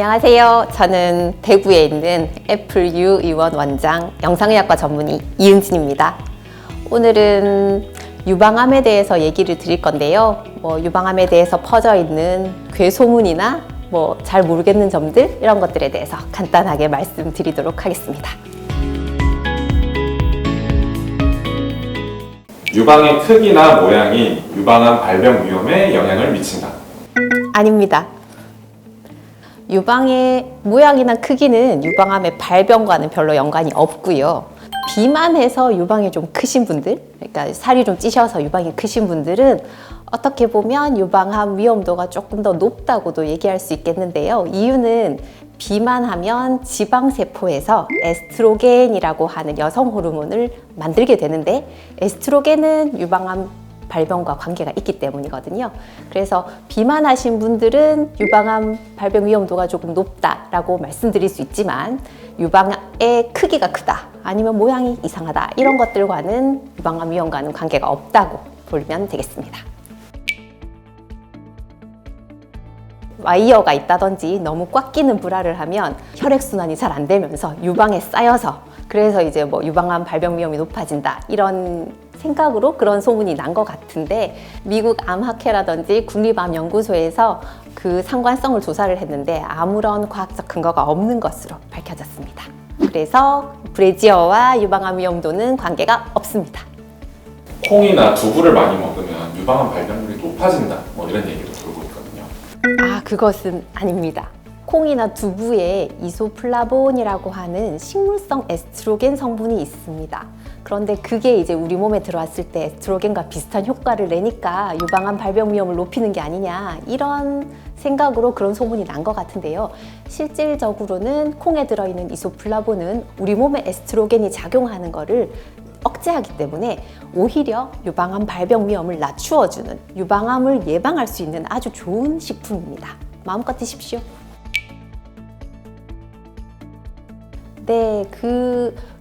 안녕하세요. 저는 대구에 있는 애플 유의원 원장 영상의학과 전문의 이은진입니다. 오늘은 유방암에 대해서 얘기를 드릴 건데요. 유방암에 대해서 퍼져 있는 괴소문이나 잘 모르겠는 점들 이런 것들에 대해서 간단하게 말씀드리도록 하겠습니다. 유방의 크기나 모양이 유방암 발병 위험에 영향을 미친다. 아닙니다. 유방의 모양이나 크기는 유방암의 발병과는 별로 연관이 없고요. 비만해서 유방이 좀 크신 분들, 그러니까 살이 좀 찌셔서 유방이 크신 분들은 어떻게 보면 유방암 위험도가 조금 더 높다고도 얘기할 수 있겠는데요. 이유는 비만하면 지방세포에서 에스트로겐이라고 하는 여성 호르몬을 만들게 되는데, 에스트로겐은 유방암 발병과 관계가 있기 때문이거든요. 그래서 비만하신 분들은 유방암 발병 위험도가 조금 높다라고 말씀드릴 수 있지만, 유방의 크기가 크다, 아니면 모양이 이상하다, 이런 것들과는 유방암 위험과는 관계가 없다고 보면 되겠습니다. 와이어가 있다든지 너무 꽉 끼는 브라를 하면 혈액순환이 잘 안 되면서 유방에 쌓여서, 그래서 이제 유방암 발병 위험이 높아진다, 이런 생각으로 그런 소문이 난 것 같은데, 미국 암학회라든지 국립암연구소에서 그 상관성을 조사를 했는데 아무런 과학적 근거가 없는 것으로 밝혀졌습니다. 그래서 브래지어와 유방암 위험도는 관계가 없습니다. 콩이나 두부를 많이 먹으면 유방암 발병률이 높아진다, 이런 얘기도 들고 있거든요. 그것은 아닙니다. 콩이나 두부에 이소플라본이라고 하는 식물성 에스트로겐 성분이 있습니다. 그런데 그게 이제 우리 몸에 들어왔을 때 에스트로겐과 비슷한 효과를 내니까 유방암 발병 위험을 높이는 게 아니냐, 이런 생각으로 그런 소문이 난 것 같은데요. 실질적으로는 콩에 들어있는 이소플라본은 우리 몸에 에스트로겐이 작용하는 거를 억제하기 때문에 오히려 유방암 발병 위험을 낮추어주는, 유방암을 예방할 수 있는 아주 좋은 식품입니다. 마음껏 드십시오. 네,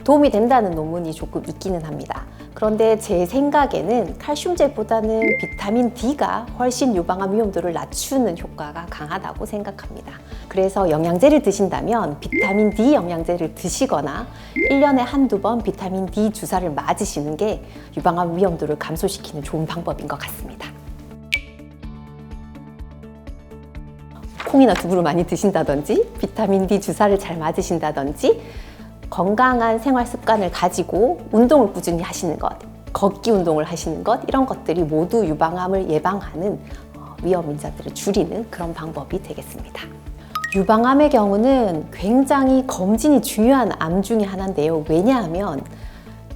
도움이 된다는 논문이 조금 있기는 합니다. 그런데 제 생각에는 칼슘제보다는 비타민 D가 훨씬 유방암 위험도를 낮추는 효과가 강하다고 생각합니다. 그래서 영양제를 드신다면 비타민 D 영양제를 드시거나 1년에 한두 번 비타민 D 주사를 맞으시는 게 유방암 위험도를 감소시키는 좋은 방법인 것 같습니다. 콩이나 두부를 많이 드신다든지, 비타민 D 주사를 잘 맞으신다든지, 건강한 생활 습관을 가지고 운동을 꾸준히 하시는 것, 걷기 운동을 하시는 것, 이런 것들이 모두 유방암을 예방하는 위험 인자들을 줄이는 그런 방법이 되겠습니다. 유방암의 경우는 굉장히 검진이 중요한 암 중에 하나인데요. 왜냐하면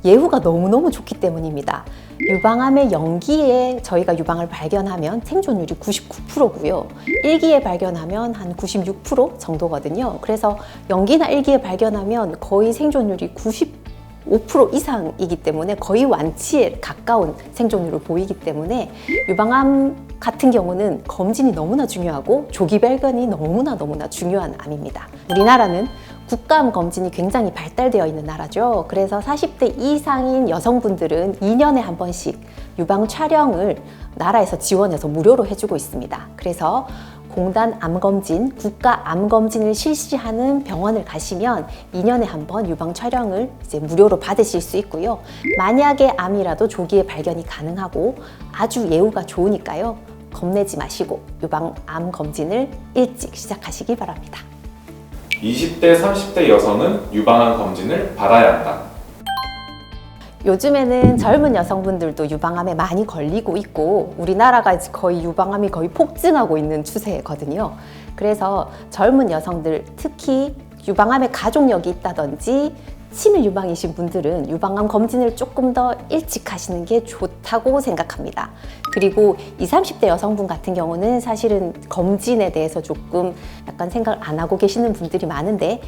예후가 너무너무 좋기 때문입니다. 유방암의 0기에 저희가 유방을 발견하면 생존율이 99%고요. 1기에 발견하면 한 96% 정도거든요. 그래서 0기나 1기에 발견하면 거의 생존율이 95% 이상이기 때문에 거의 완치에 가까운 생존율을 보이기 때문에 유방암 같은 경우는 검진이 너무나 중요하고 조기 발견이 너무나 중요한 암입니다. 우리나라는 국가암 검진이 굉장히 발달되어 있는 나라죠. 그래서 40대 이상인 여성분들은 2년에 한 번씩 유방 촬영을 나라에서 지원해서 무료로 해주고 있습니다. 그래서 공단 암검진, 국가 암검진을 실시하는 병원을 가시면 2년에 한 번 유방 촬영을 이제 무료로 받으실 수 있고요. 만약에 암이라도 조기에 발견이 가능하고 아주 예후가 좋으니까요. 겁내지 마시고 유방 암 검진을 일찍 시작하시기 바랍니다. 20대, 30대 여성은 유방암 검진을 받아야 한다. 요즘에는 젊은 여성분들도 유방암에 많이 걸리고 있고, 우리나라가 거의 유방암이 거의 폭증하고 있는 추세거든요. 그래서 젊은 여성들, 특히 유방암에 가족력이 있다든지 치매 유방이신 분들은 유방암 검진을 조금 더 일찍 하시는 게 좋다고 생각합니다. 그리고 20, 30대 여성분 같은 경우는 사실은 검진에 대해서 조금 약간 생각을 안 하고 계시는 분들이 많은데,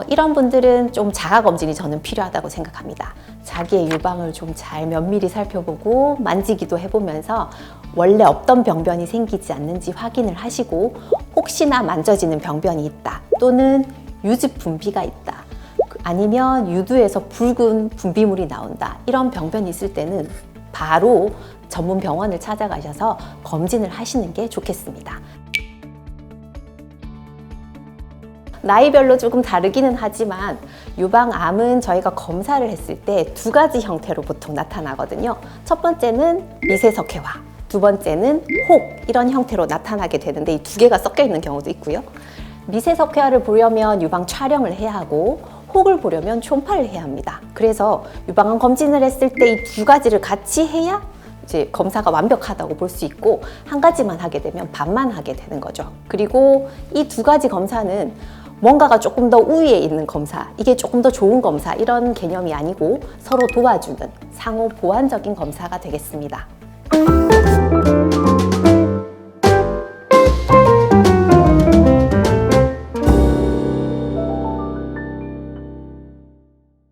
이런 분들은 좀 자가 검진이 저는 필요하다고 생각합니다. 자기의 유방을 좀 잘 면밀히 살펴보고 만지기도 해보면서 원래 없던 병변이 생기지 않는지 확인을 하시고, 혹시나 만져지는 병변이 있다, 또는 유즙 분비가 있다, 아니면 유두에서 붉은 분비물이 나온다, 이런 병변이 있을 때는 바로 전문 병원을 찾아가셔서 검진을 하시는 게 좋겠습니다. 나이별로 조금 다르기는 하지만 유방암은 저희가 검사를 했을 때 두 가지 형태로 보통 나타나거든요. 첫 번째는 미세석회화, 두 번째는 혹 이런 형태로 나타나게 되는데 이 두 개가 섞여 있는 경우도 있고요. 미세석회화를 보려면 유방 촬영을 해야 하고 혹을 보려면 초음파를 해야 합니다. 그래서 유방암 검진을 했을 때 이 두 가지를 같이 해야 이제 검사가 완벽하다고 볼 수 있고 한 가지만 하게 되면 반만 하게 되는 거죠. 그리고 이 두 가지 검사는 뭔가가 조금 더 우위에 있는 검사, 이게 조금 더 좋은 검사 이런 개념이 아니고 서로 도와주는 상호 보완적인 검사가 되겠습니다.